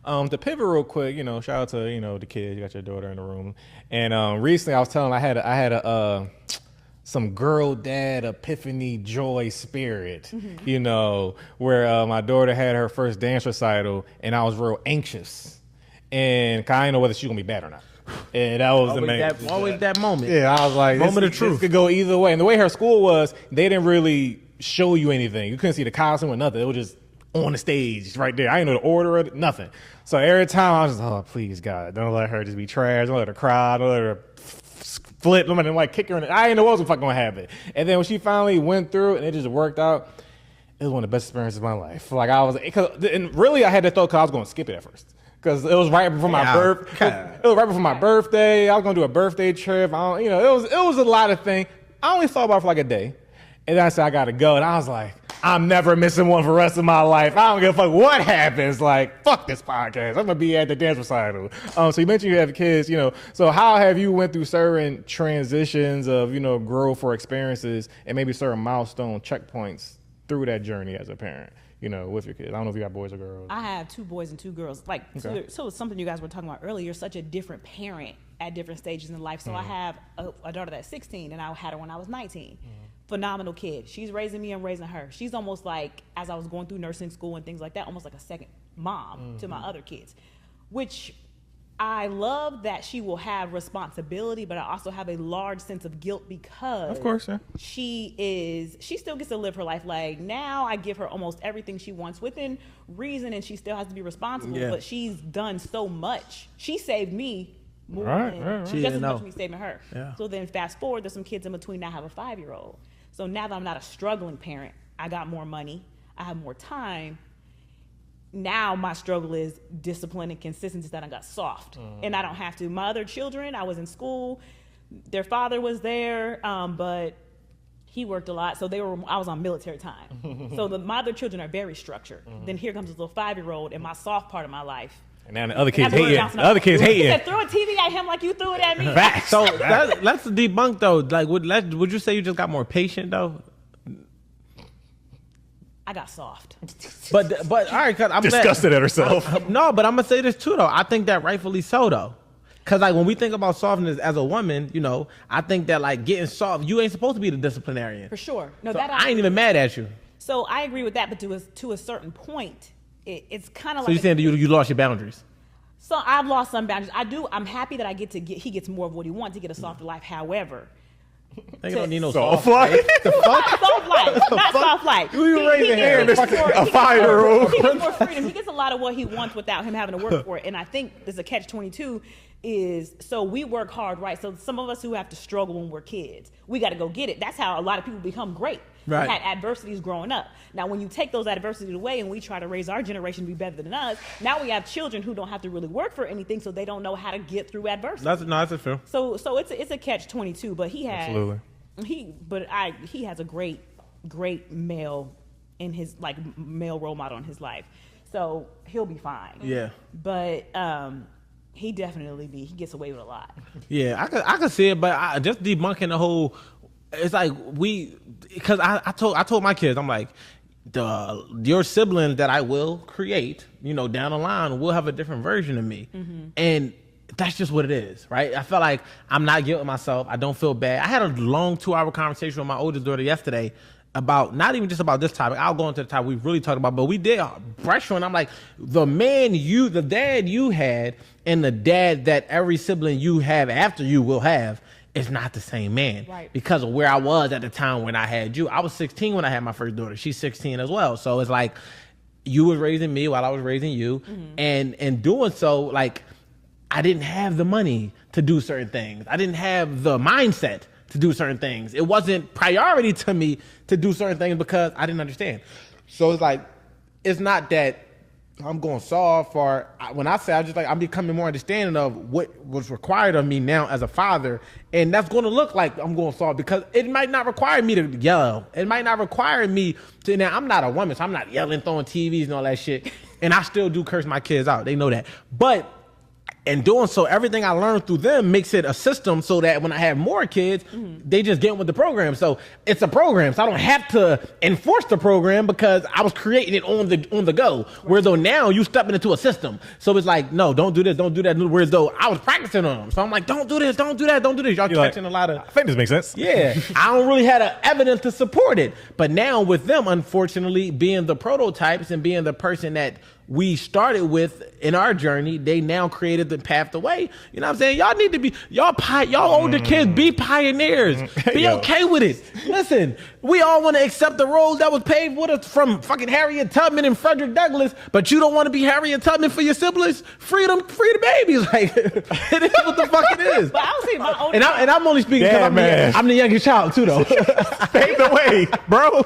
To pivot real quick, shout out to the kids. You got your daughter in the room, and recently I was telling I had a some girl dad epiphany joy spirit, where my daughter had her first dance recital, and I was real anxious, and I didn't know whether she was gonna be bad or not. And that was always that moment. Yeah, I was like, moment of truth. This could go either way. And the way her school was, they didn't really show you anything. You couldn't see the costume or nothing. It was just on the stage right there. I didn't know the order of it, nothing. So every time I was just, oh, please, God, don't let her just be trash. Don't let her cry. Don't let her flip. Don't let her kick her in the, I didn't know what was fucking going to happen. And then when she finally went through and it just worked out, it was one of the best experiences of my life. And really I had that thought because I was going to skip it at first. Because it was right before my birthday. It was right before my birthday. I was gonna do a birthday trip. It was a lot of things. I only thought about it for like a day, and then I said I gotta go. And I was like, I'm never missing one for the rest of my life. I don't give a fuck what happens. Like, fuck this podcast. I'm gonna be at the dance recital. So you mentioned you have kids. So how have you went through certain transitions of growth or experiences, and maybe certain milestone checkpoints through that journey as a parent? With your kids. I don't know if you got boys or girls. I have 2 boys and 2 girls. So it's something you guys were talking about earlier. You're such a different parent at different stages in life. So I have a daughter that's 16, and I had her when I was 19. Phenomenal kid. She's raising me, I'm raising her. She's almost like, as I was going through nursing school and things like that, almost like a second mom to my other kids, which I love that she will have responsibility, but I also have a large sense of guilt because of course, yeah. she still gets to live her life. Like, now I give her almost everything she wants within reason, and she still has to be responsible, but she's done so much. She saved me more than just as much as me saving her. Yeah. So then fast forward, there's some kids in between. Now I have a 5-year-old. So now that I'm not a struggling parent, I got more money, I have more time. Now my struggle is discipline and consistency, that I got soft, and I don't have to. My other children, I was in school, their father was there, but he worked a lot, so I was on military time. So my other children are very structured. Then here comes this little 5-year-old in my soft part of my life. And now the other kids hating. The other kids hating. He said, throw a TV at him like you threw it at me. So let's debunk though. Like, would you say you just got more patient though? I got soft. But all right, cause I'm disgusted at herself. No, but I'm gonna say this too though. I think that rightfully so though. Cause like when we think about softness as a woman, I think that like getting soft, you ain't supposed to be the disciplinarian. For sure. No, so that I ain't even mad at you. So I agree with that, but to a certain point, it's kind of like. So you're saying that you lost your boundaries? So I've lost some boundaries. I'm happy that he gets more of what he wants to get a softer life. However, they don't need no soft life. The fuck? Soft life, not soft life. You raise your hand, a 5-year-old. He gets more freedom. He gets a lot of what he wants without him having to work for it. And I think there's a catch-22 is, so we work hard, right? So some of us who have to struggle when we're kids, we got to go get it. That's how a lot of people become great. Right. We had adversities growing up. Now, when you take those adversities away and we try to raise our generation to be better than us, now we have children who don't have to really work for anything, so they don't know how to get through adversity. That's a fair. So it's a catch-22, but he has absolutely. He has a great male in his male role model in his life, so he'll be fine. Yeah. But he gets away with a lot. Yeah, I could see it, but just debunking the whole. It's like because I told my kids, I'm like, your sibling that I will create, down the line will have a different version of me, and that's just what it is, right? I felt like I'm not guilting myself. I don't feel bad. I had a long 2-hour conversation with my oldest daughter yesterday about not even just about this topic. I'll go into the topic we really talked about, but we did brush on. I'm like, the dad you had, and the dad that every sibling you have after you will have. It's not the same man, right? Because of where I was at the time when I had you. I was 16 when I had my first daughter. She's 16 as well. So it's like you was raising me while I was raising you, and doing so, like I didn't have the money to do certain things. I didn't have the mindset to do certain things. It wasn't priority to me to do certain things because I didn't understand. So it's like it's not that I'm going soft, or when I say I'm becoming more understanding of what was required of me now as a father, and that's going to look like I'm going soft because it might not require me to yell. It might not require me to. Now I'm not a woman, so I'm not yelling, throwing TVs and all that shit, and I still do curse my kids out. They know that, but And doing so, everything I learned through them makes it a system so that when I have more kids, they just get with the program. So it's a program. So I don't have to enforce the program because I was creating it on the go. Right. Whereas though now you stepping into a system. So it's like, no, don't do this, don't do that. Whereas though I was practicing on them. So I'm like, don't do this, don't do that, don't do this. Y'all catching a lot of... I think this makes sense. Yeah. I don't really have the evidence to support it. But now with them, unfortunately, being the prototypes and being the person that we started with in our journey, they now created the path the way. You know what I'm saying? Y'all need to be, y'all older kids, be pioneers. Be okay with it. Listen, we all want to accept the road that was paved with us from fucking Harriet Tubman and Frederick Douglass, but you don't want to be Harriet Tubman for your siblings? Free the babies. Like, it is what the fuck it is. But I'll say my older... And I'm only speaking because I'm the youngest child too, though. Pave the way, bro.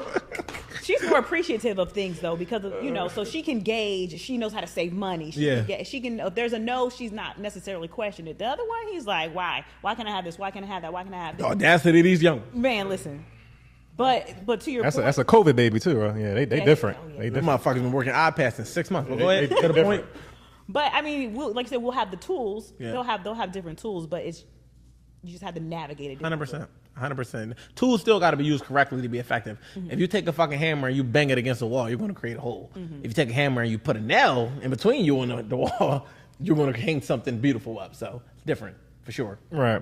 She's more appreciative of things though, because of, you know, so she can gauge. She knows how to save money. She can. If there's a no, she's not necessarily questioning it. The other one, he's like, why? Why can I have this? Why can I have that? Why can I have this? The audacity of these young man. Listen, but to your point, that's a COVID baby too, bro. Yeah, they different. They Them different. motherfuckers been working iPads in 6 months. Well, go ahead to the point. But I mean, like I said, we'll have the tools. Yeah. They'll have different tools, but you just have to navigate it. 100%. Tools still got to be used correctly to be effective. If you take a fucking hammer and you bang it against a wall, you're going to create a hole. If you take a hammer and you put a nail in between you and the wall, you're going to hang something beautiful up. So it's different for sure. Right.